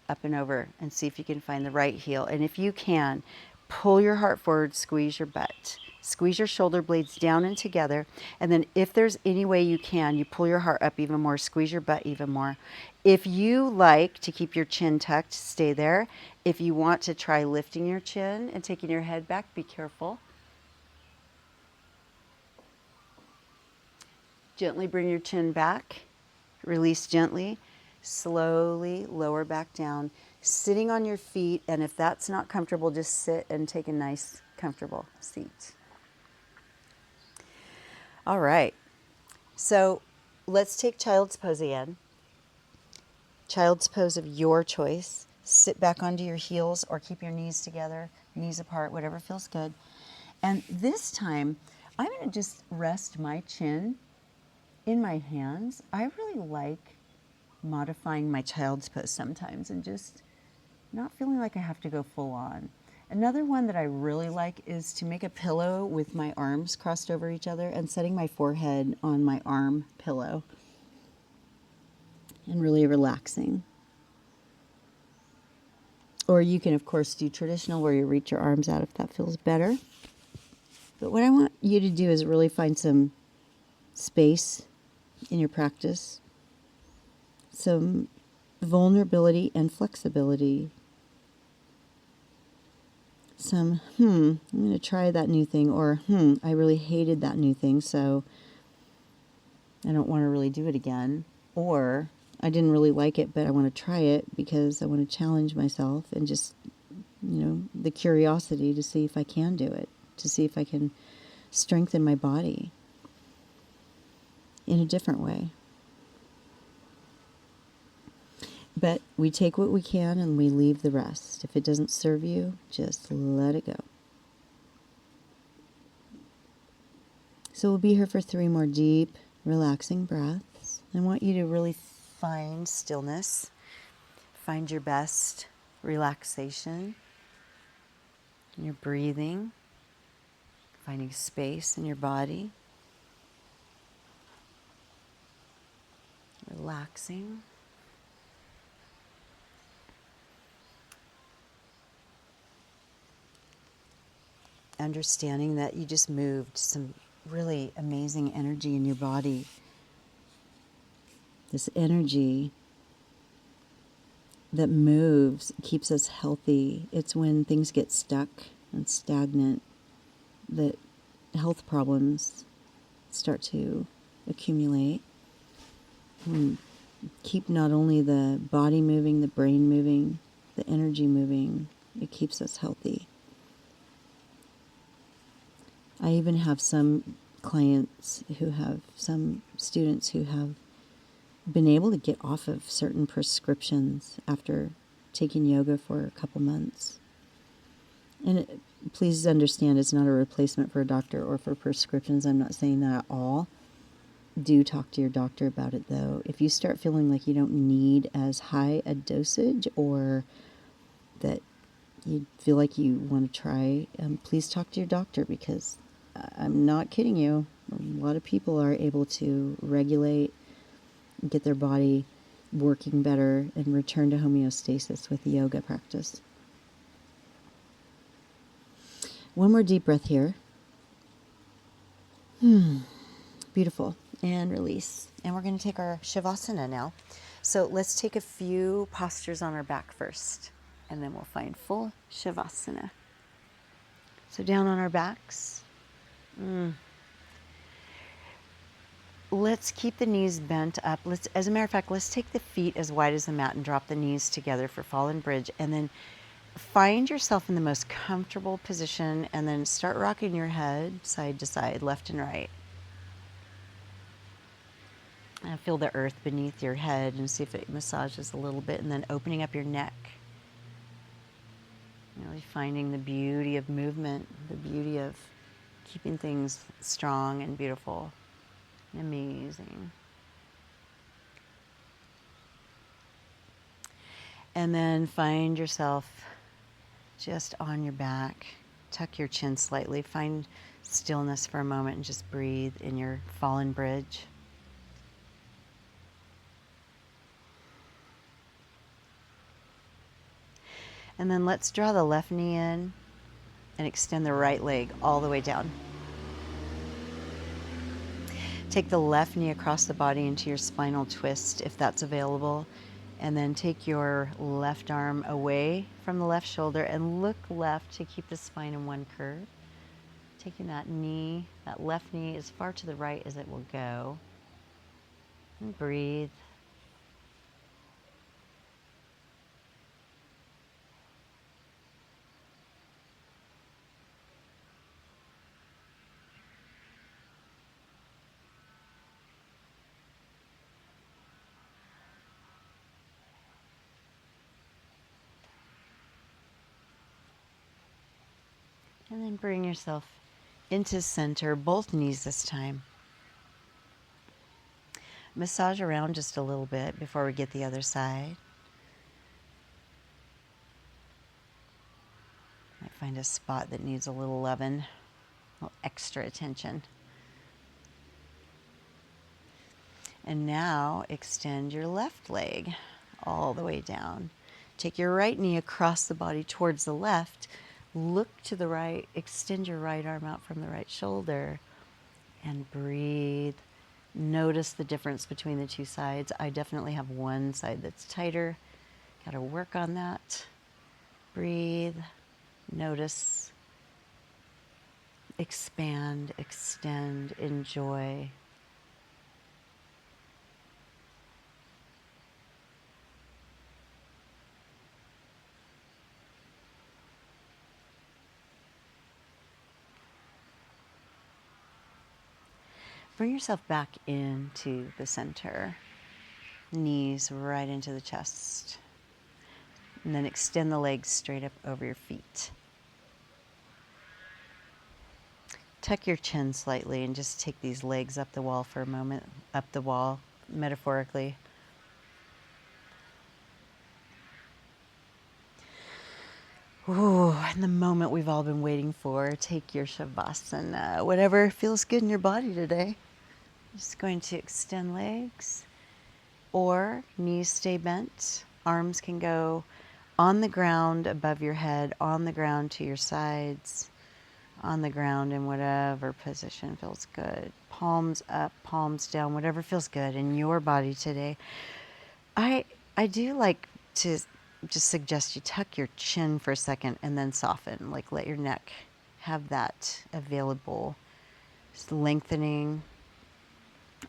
up and over and see if you can find the right heel. And if you can, pull your heart forward, squeeze your butt. Squeeze your shoulder blades down and together. And then if there's any way you can, you pull your heart up even more, squeeze your butt even more. If you like to keep your chin tucked, stay there. If you want to try lifting your chin and taking your head back, be careful. Gently bring your chin back. Release gently. Slowly lower back down. Sitting on your feet, and if that's not comfortable, just sit and take a nice, comfortable seat. All right. So let's take child's pose again. Child's pose of your choice. sit back onto your heels or keep your knees together, knees apart, whatever feels good. And this time, I'm going to just rest my chin in my hands. I really like modifying my child's pose sometimes and just not feeling like I have to go full on. Another one that I really like is to make a pillow with my arms crossed over each other and setting my forehead on my arm pillow and really relaxing. Or you can, of course, do traditional where you reach your arms out if that feels better. But what I want you to do is really find some space in your practice, some vulnerability and flexibility. Some, I'm going to try that new thing, or, I really hated that new thing, so I don't want to really do it again. Or, I didn't really like it, but I want to try it because I want to challenge myself and just, the curiosity to see if I can do it, to see if I can strengthen my body in a different way. But we take what we can and we leave the rest. If it doesn't serve you, just let it go. So we'll be here for 3 more deep, relaxing breaths. I want you to really find stillness. Find your best relaxation in your breathing. Finding space in your body. Relaxing. Understanding that you just moved some really amazing energy in your body. This energy that moves keeps us healthy. It's when things get stuck and stagnant that health problems start to accumulate. Keep not only the body moving, the brain moving, the energy moving, it keeps us healthy. I even have some students who have been able to get off of certain prescriptions after taking yoga for a couple months. And please understand, it's not a replacement for a doctor or for prescriptions. I'm not saying that at all. Do talk to your doctor about it, though. If you start feeling like you don't need as high a dosage or that you feel like you want to try, please talk to your doctor, because I'm not kidding you. A lot of people are able to regulate, get their body working better, and return to homeostasis with yoga practice. One more deep breath here. Beautiful. And release. And we're going to take our Shavasana now. So let's take a few postures on our back first, and then we'll find full Shavasana. So down on our backs. Let's keep the knees bent up. As a matter of fact, let's take the feet as wide as the mat and drop the knees together for fallen bridge. And then find yourself in the most comfortable position, and then start rocking your head side to side, left and right. And feel the earth beneath your head and see if it massages a little bit, and then opening up your neck. Really finding the beauty of movement, the beauty of keeping things strong and beautiful. Amazing. And then find yourself just on your back. Tuck your chin slightly. Find stillness for a moment and just breathe in your fallen bridge. And then let's draw the left knee in and extend the right leg all the way down. Take the left knee across the body into your spinal twist if that's available. And then take your left arm away from the left shoulder and look left to keep the spine in one curve. Taking that left knee as far to the right as it will go. And breathe. And then bring yourself into center, both knees this time. Massage around just a little bit before we get the other side. Might find a spot that needs a little loving, a little extra attention. And now extend your left leg all the way down. Take your right knee across the body towards the left. Look to the right, extend your right arm out from the right shoulder, and breathe. Notice the difference between the two sides. I definitely have one side that's tighter. Got to work on that. Breathe. Notice. Expand, extend, enjoy. Bring yourself back into the center. Knees right into the chest. And then extend the legs straight up over your feet. Tuck your chin slightly and just take these legs up the wall for a moment. Up the wall, metaphorically. Ooh, and the moment we've all been waiting for. Take your Shavasana, whatever feels good in your body today. Just going to extend legs, or knees stay bent. Arms can go on the ground above your head, on the ground to your sides, on the ground in whatever position feels good. Palms up, palms down, whatever feels good in your body today. I do like to just suggest you tuck your chin for a second and then soften, like let your neck have that available. Just lengthening,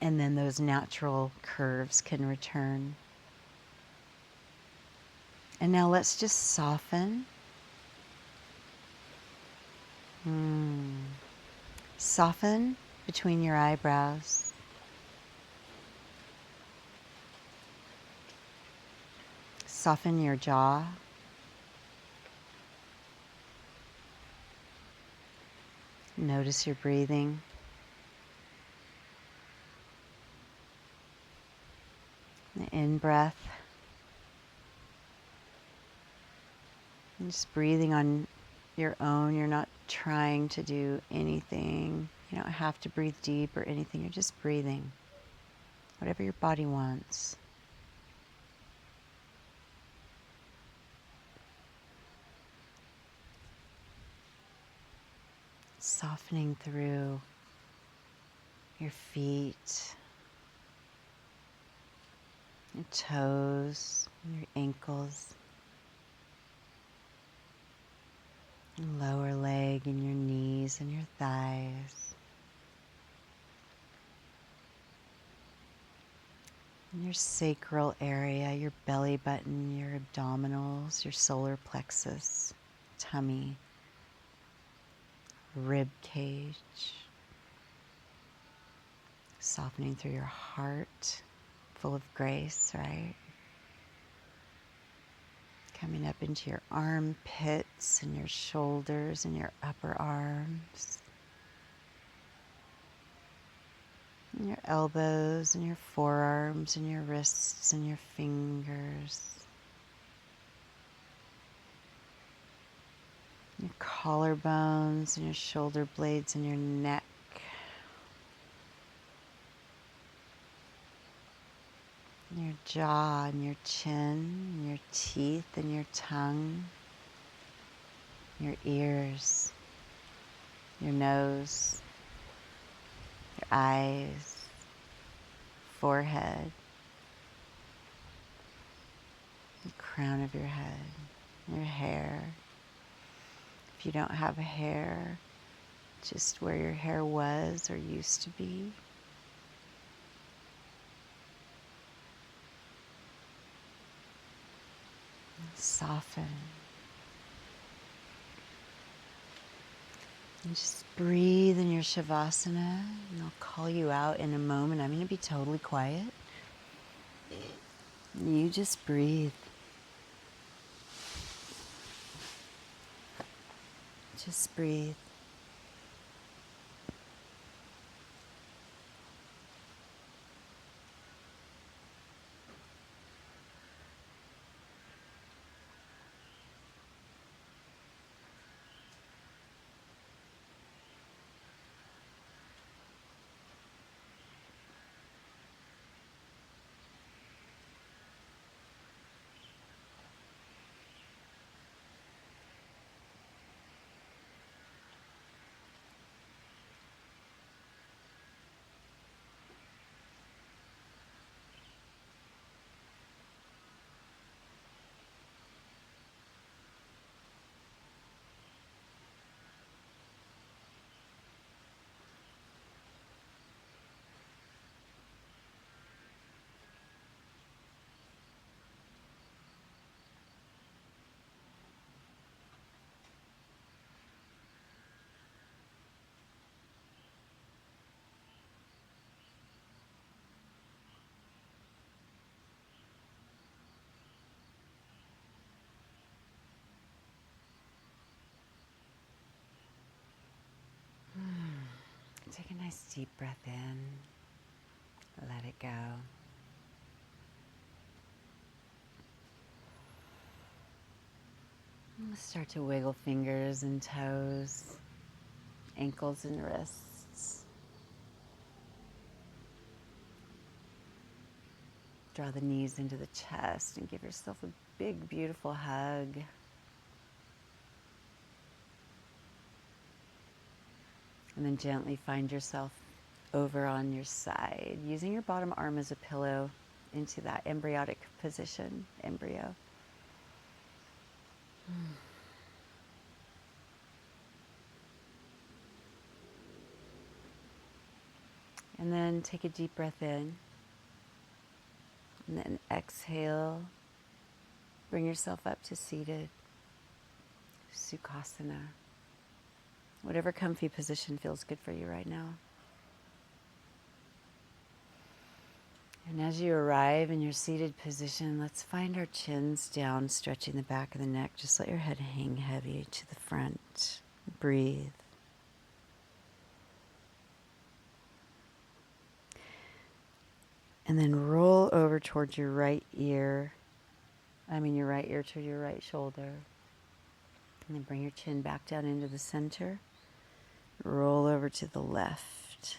and then those natural curves can return. And now let's just soften. Soften between your eyebrows. Soften your jaw. Notice your breathing. The in-breath. And just breathing on your own. You're not trying to do anything. You don't have to breathe deep or anything. You're just breathing. Whatever your body wants. Softening through your feet, your toes, your ankles, your lower leg and your knees and your thighs, and your sacral area, your belly button, your abdominals, your solar plexus, tummy, rib cage, softening through your heart, full of grace, right? Coming up into your armpits and your shoulders and your upper arms, and your elbows and your forearms and your wrists and your fingers, your collarbones and your shoulder blades and your neck. Your jaw and your chin, and your teeth and your tongue, your ears, your nose, your eyes, forehead, the crown of your head, your hair. If you don't have hair, just where your hair was or used to be. Soften. And just breathe in your Shavasana, and I'll call you out in a moment. I'm going to be totally quiet. You just breathe. Just breathe. Take a nice deep breath in. Let it go. Start to wiggle fingers and toes, ankles and wrists. Draw the knees into the chest and give yourself a big, beautiful hug. And then gently find yourself over on your side, using your bottom arm as a pillow into that embryonic position, embryo. And then take a deep breath in. And then exhale. Bring yourself up to seated. Sukhasana. Whatever comfy position feels good for you right now. And as you arrive in your seated position, let's find our chins down, stretching the back of the neck. Just let your head hang heavy to the front. Breathe. And then roll over towards your right ear. Your right ear to your right shoulder. And then bring your chin back down into the center. Roll over to the left.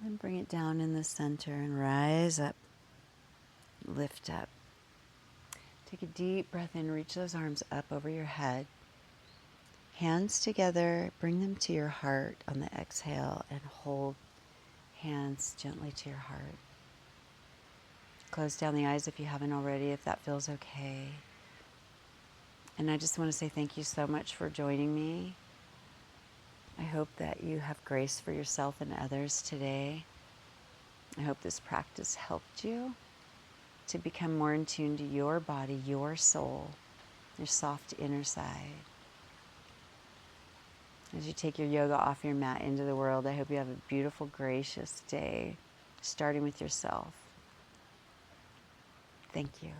And bring it down in the center and rise up. Lift up. Take a deep breath in. Reach those arms up over your head. Hands together. Bring them to your heart on the exhale and hold hands gently to your heart. Close down the eyes if you haven't already, if that feels okay. And I just want to say thank you so much for joining me. I hope that you have grace for yourself and others today. I hope this practice helped you to become more in tune to your body, your soul, your soft inner side. As you take your yoga off your mat into the world, I hope you have a beautiful, gracious day, starting with yourself. Thank you.